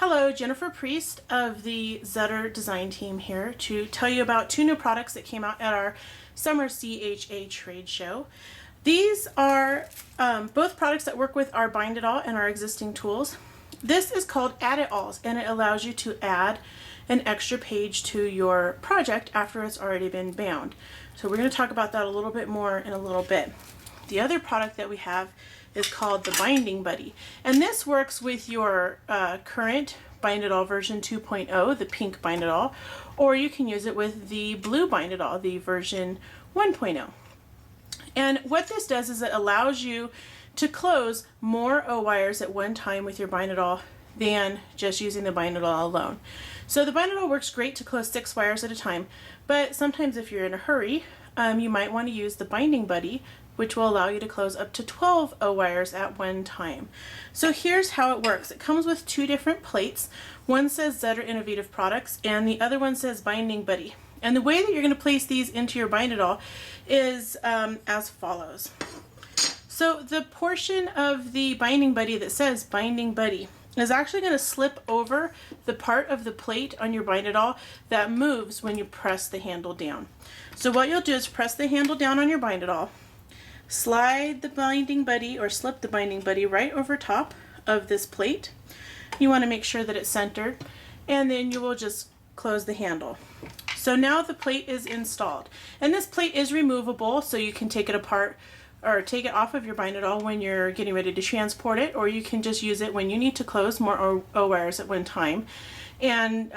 Hello, Jennifer Priest of the Zutter design team here to tell you about two new products that came out at our summer CHA trade show. These are both products that work with our Bind-it-All and our existing tools. This is called Add-it-Alls, and it allows you to add an extra page to your project after it's already been bound. So we're going to talk about that a little bit more in a little bit. The other product that we have is called the Binding Buddy, and this works with your current Bind-it-All version 2.0, the pink Bind-it-All, or you can use it with the blue Bind-it-All, the version 1.0. And what this does is it allows you to close more O-wires at one time with your Bind-it-All than just using the Bind-it-All alone. So the Bind-it-All works great to close 6 wires at a time, but sometimes if you're in a hurry, you might want to use the Binding Buddy, which will allow you to close up to 12 O-wires at one time. So here's how it works. It comes with two different plates. One says Zutter Innovative Products and the other one says Binding Buddy. And the way that you're going to place these into your Bind-it-All is as follows. So the portion of the Binding Buddy that says Binding Buddy is actually going to slip over the part of the plate on your Bind-it-All that moves when you press the handle down. So what you'll do is press the handle down on your Bind-it-All, slide the Binding Buddy or slip the Binding Buddy right over top of this plate. You want to make sure that it's centered, and then you will just close the handle. So now the plate is installed, and this plate is removable, so you can take it apart or take it off of your Bind-it-All when you're getting ready to transport it, or you can just use it when you need to close more O-wires at one time, and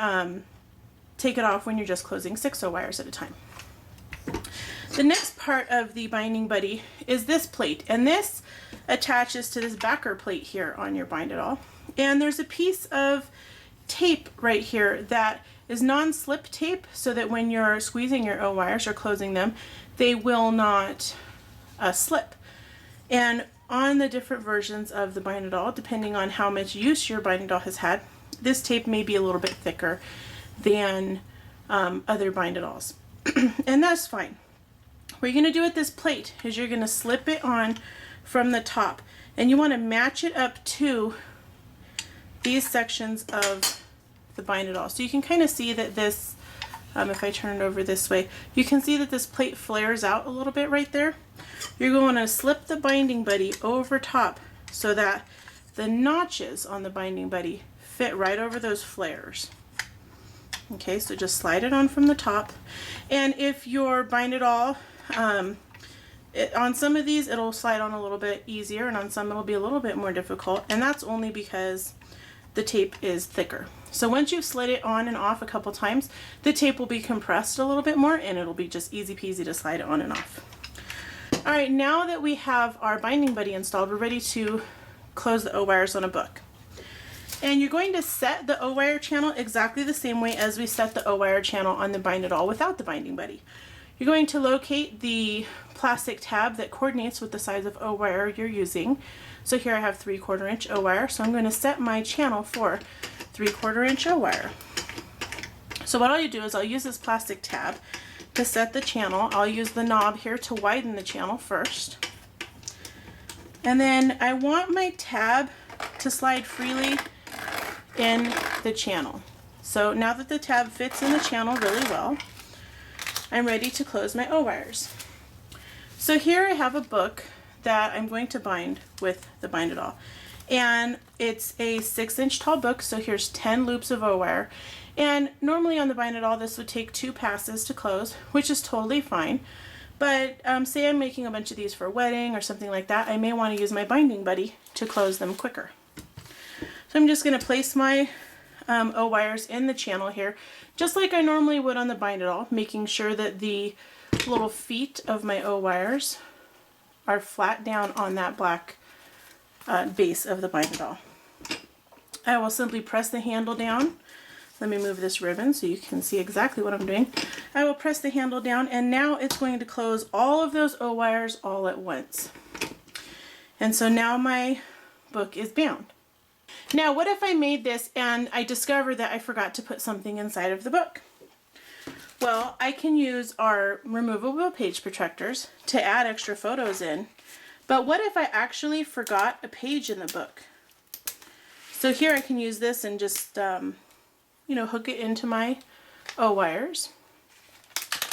take it off when you're just closing 6 O-wires at a time. The next part of the Binding Buddy is this plate, and this attaches to this backer plate here on your Bind-it-All. And there's a piece of tape right here that is non-slip tape, so that when you're squeezing your O-wires or closing them, they will not slip. And on the different versions of the Bind-it-All, depending on how much use your Bind-it-All has had, this tape may be a little bit thicker than other Bind-it-Alls. And that's fine. What you're going to do with this plate is you're going to slip it on from the top, and you want to match it up to these sections of the Bind-it-All. So you can kind of see that this, if I turn it over this way, you can see that this plate flares out a little bit right there. You're going to slip the Binding Buddy over top so that the notches on the Binding Buddy fit right over those flares. Okay, so just slide it on from the top. And if your Bind-it-All, on some of these it'll slide on a little bit easier, and on some it'll be a little bit more difficult, and that's only because the tape is thicker. So once you've slid it on and off a couple times, the tape will be compressed a little bit more, and it'll be just easy peasy to slide it on and off. Alright, now that we have our Binding Buddy installed, we're ready to close the O-wires on a book. And you're going to set the O-wire channel exactly the same way as we set the O-wire channel on the Bind-it-All without the Binding Buddy. You're going to locate the plastic tab that coordinates with the size of O-wire you're using. So here I have 3/4 inch O-wire, so I'm going to set my channel for 3/4 inch O-wire. So what I'll do is I'll use this plastic tab to set the channel. I'll use the knob here to widen the channel first. And then I want my tab to slide freely in the channel. So now that the tab fits in the channel really well, I'm ready to close my O-wires. So here I have a book that I'm going to bind with the Bind-it-All. And it's a 6-inch tall book, so here's 10 loops of O-wire. And normally on the Bind-it-All this would take 2 passes to close, which is totally fine. But say I'm making a bunch of these for a wedding or something like that, I may want to use my Binding Buddy to close them quicker. So I'm just going to place my O-wires in the channel here, just like I normally would on the Bind-it-All, making sure that the little feet of my O-wires are flat down on that black base of the Bind-it-All. I will simply press the handle down. Let me move this ribbon so you can see exactly what I'm doing. I will press the handle down, and now it's going to close all of those O-wires all at once. And so now my book is bound. Now what if I made this and I discovered that I forgot to put something inside of the book? Well, I can use our removable page protectors to add extra photos in, but what if I actually forgot a page in the book? So here I can use this and just, you know, hook it into my O-wires.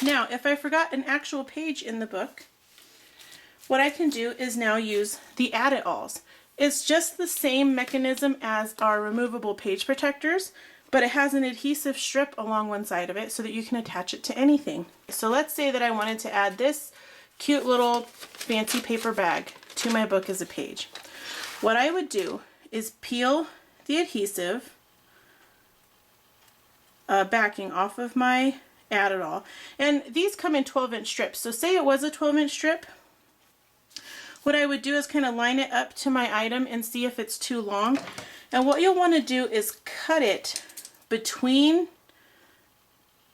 Now, if I forgot an actual page in the book, what I can do is now use the Add-it-alls. It's just the same mechanism as our removable page protectors, but it has an adhesive strip along one side of it so that you can attach it to anything. So let's say that I wanted to add this cute little fancy paper bag to my book as a page. What I would do is peel the adhesive backing off of my Add-it-all. And these come in 12-inch strips. So say it was a 12-inch strip. What I would do is kind of line it up to my item and see if it's too long. And what you'll want to do is cut it between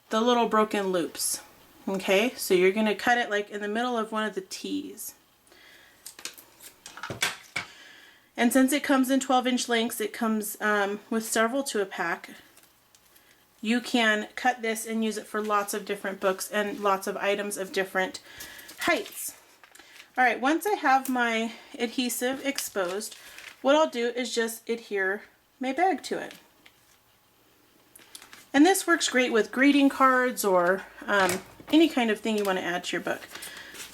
the little broken loops. Okay, so you're going to cut it like in the middle of one of the T's. And since it comes in 12-inch lengths, it comes with several to a pack. You can cut this and use it for lots of different books and lots of items of different heights. Alright, once I have my adhesive exposed, what I'll do is just adhere my bag to it. And this works great with greeting cards or any kind of thing you want to add to your book.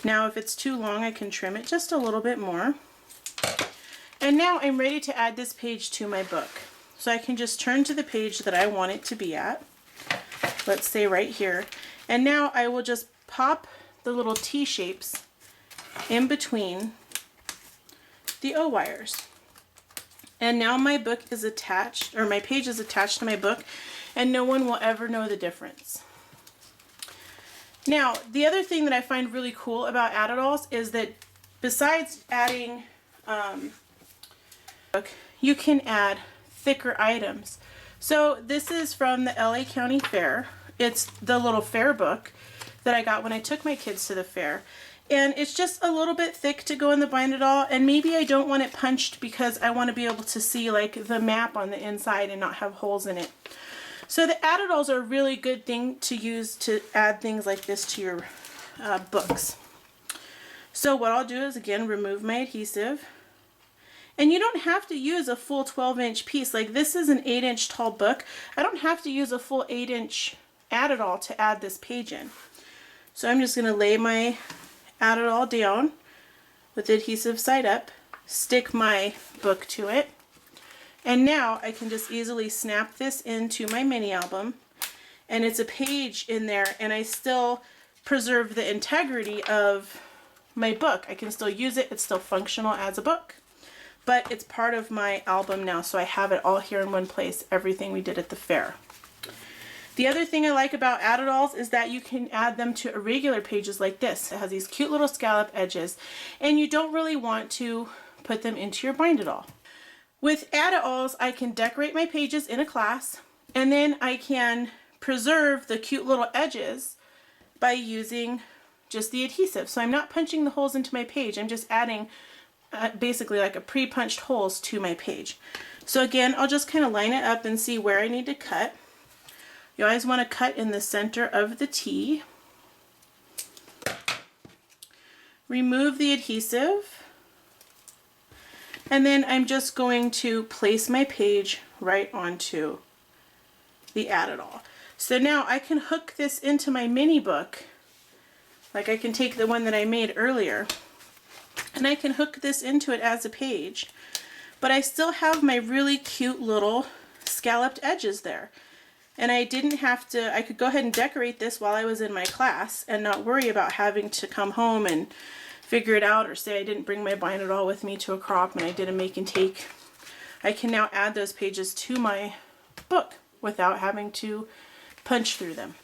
Now if it's too long, I can trim it just a little bit more. And now I'm ready to add this page to my book. So I can just turn to the page that I want it to be at. Let's say right here. And now I will just pop the little T-shapes in between the O-wires. And now my book is attached, or my page is attached to my book, and no one will ever know the difference. Now, the other thing that I find really cool about Add-it-alls is that besides adding you can add thicker items. So this is from the LA County Fair. It's the little fair book that I got when I took my kids to the fair. And it's just a little bit thick to go in the Bind-it-all, and maybe I don't want it punched because I want to be able to see like the map on the inside and not have holes in it. So the Add-it-alls are a really good thing to use to add things like this to your books. So what I'll do is again remove my adhesive. And you don't have to use a full 12-inch piece. Like this is an 8-inch tall book. I don't have to use a full 8-inch Add-it-all to add this page in. So I'm just going to lay my Add-it-all down with the adhesive side up, stick my book to it, and now I can just easily snap this into my mini album, and it's a page in there, and I still preserve the integrity of my book. I can still use it. It's still functional as a book. But it's part of my album now, so I have it all here in one place, everything we did at the fair. The other thing I like about Add-it-alls is that you can add them to irregular pages like this. It has these cute little scallop edges, and you don't really want to put them into your Bind-it-all. With Add-it-alls, I can decorate my pages in a class, and then I can preserve the cute little edges by using just the adhesive. So I'm not punching the holes into my page, I'm just adding basically like a pre-punched holes to my page. So again, I'll just kind of line it up and see where I need to cut. You always want to cut in the center of the T. Remove the adhesive. And then I'm just going to place my page right onto the Add-it-all. So now I can hook this into my mini book. Like I can take the one that I made earlier, and I can hook this into it as a page, but I still have my really cute little scalloped edges there. And I didn't have to, I could go ahead and decorate this while I was in my class and not worry about having to come home and figure it out, or say I didn't bring my Bind-it-all with me to a crop and I did a make and take. I can now add those pages to my book without having to punch through them.